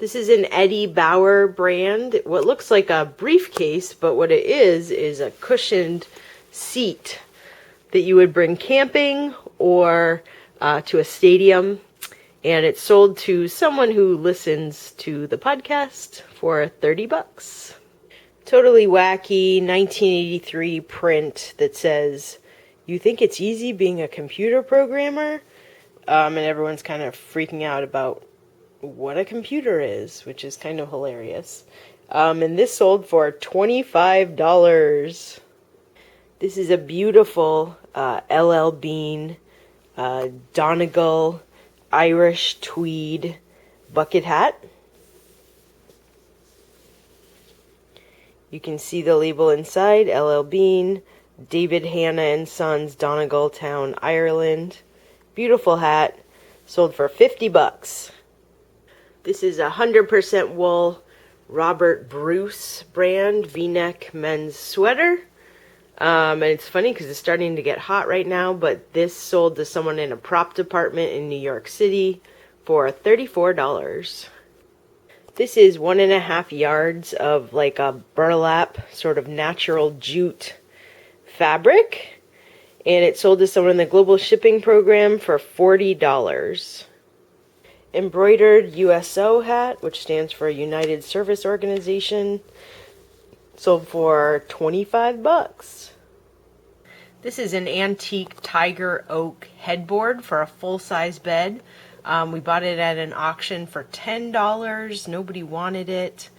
This is an Eddie Bauer brand. What looks like a briefcase, but what it is a cushioned seat that you would bring camping or to a stadium. And it's sold to someone who listens to the podcast for 30 bucks. Totally wacky 1983 print that says, "You think it's easy being a computer programmer?" And everyone's kind of freaking out about what a computer is, which is kind of hilarious. And this sold for $25. This is a beautiful LL Bean Donegal Irish tweed bucket hat. You can see the label inside, LL Bean, David Hanna and Sons, Donegal Town, Ireland. Beautiful hat, sold for 50 bucks. This is 100% wool Robert Bruce brand V-neck men's sweater. And it's funny because it's starting to get hot right now, but this sold to someone in a prop department in New York City for $34. This is 1.5 yards of like a burlap, sort of natural jute fabric. And it sold to someone in the global shipping program for $40. Embroidered USO hat, which stands for United Service Organization, sold for 25 bucks. This is an antique tiger oak headboard for a full-size bed. We bought it at an auction for $10. Nobody wanted it.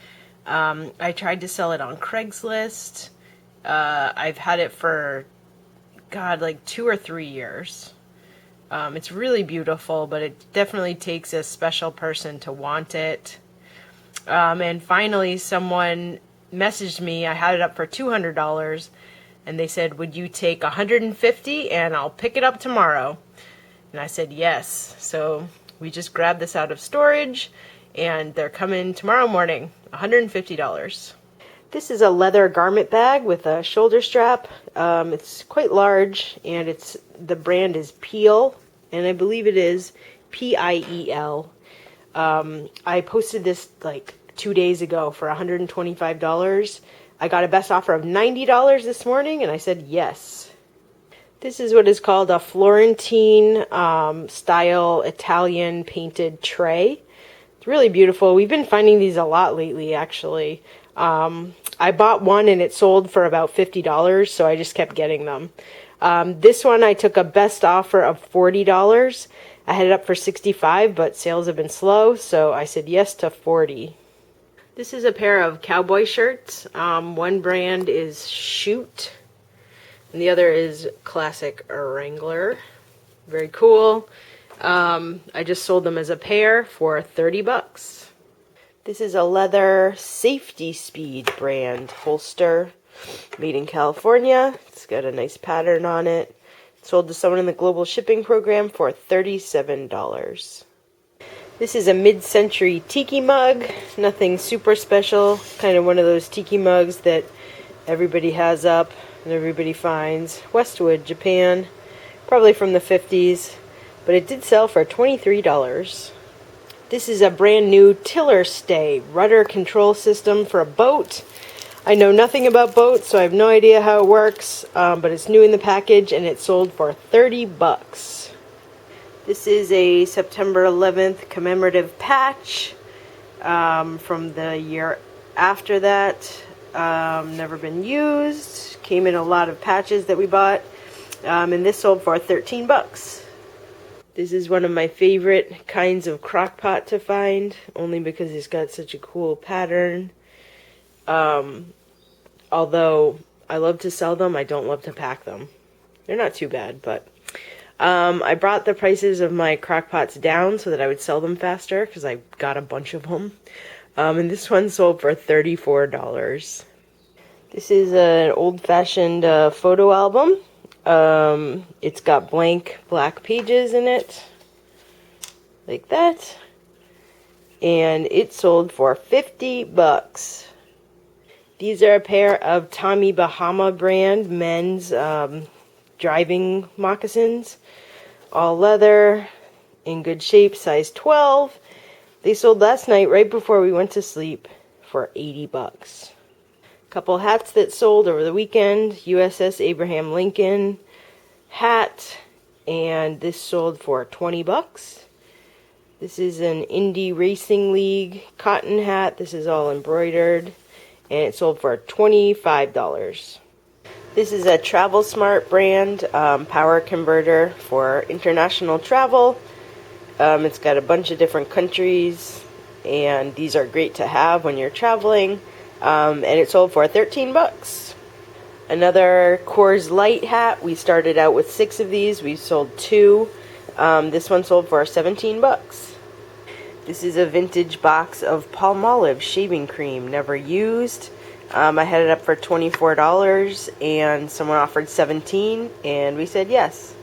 I tried to sell it on Craigslist. I've had it for, God, like 2 or 3 years. It's really beautiful, but it definitely takes a special person to want it. And finally, someone messaged me. I had it up for $200, and they said, "Would you take $150 and I'll pick it up tomorrow?" And I said yes. So we just grabbed this out of storage, and they're coming tomorrow morning. $150. This is a leather garment bag with a shoulder strap. It's quite large, and the brand is Peel, and I believe it is Piel. I posted this like 2 days ago for $125. I got a best offer of $90 this morning, and I said yes. This is what is called a Florentine style Italian painted tray. It's really beautiful. We've been finding these a lot lately, actually. I bought one and it sold for about $50, so I just kept getting them. This one I took a best offer of $40. I had it up for $65, but sales have been slow, so I said yes to $40. This is a pair of cowboy shirts. One brand is Shoot, and the other is Classic Wrangler. Very cool. I just sold them as a pair for 30 bucks. This is a leather Safety Speed brand holster, made in California. It's got a nice pattern on it. Sold to someone in the global shipping program for $37. This is a mid-century tiki mug. Nothing super special. Kind of one of those tiki mugs that everybody has up and everybody finds. Westwood, Japan. Probably from the 50s. But it did sell for $23. This is a brand new tiller stay rudder control system for a boat. I know nothing about boats, so I have no idea how it works, but it's new in the package and it sold for 30 bucks. This is a September 11th commemorative patch from the year after that. Never been used. Came in a lot of patches that we bought, and this sold for 13 bucks. This is one of my favorite kinds of crock pot to find, only because it's got such a cool pattern. Although I love to sell them, I don't love to pack them. They're not too bad, but I brought the prices of my crock pots down so that I would sell them faster, because I got a bunch of them. And this one sold for $34. This is an old-fashioned photo album. It's got blank black pages in it, like that, and it sold for 50 bucks. These are a pair of Tommy Bahama brand men's driving moccasins, all leather, in good shape, size 12, They sold last night right before we went to sleep for 80 bucks. Couple hats that sold over the weekend. USS Abraham Lincoln hat, and this sold for 20 bucks. This is an Indy Racing League cotton hat. This is all embroidered, and it sold for $25. This is a Travel Smart brand power converter for international travel. It's got a bunch of different countries, and these are great to have when you're traveling. And it sold for 13 bucks. Another Coors Light hat. We started out with 6 of these. We sold 2. This one sold for 17 bucks. This is a vintage box of Palmolive shaving cream, never used. I had it up for $24, and someone offered $17, and we said yes.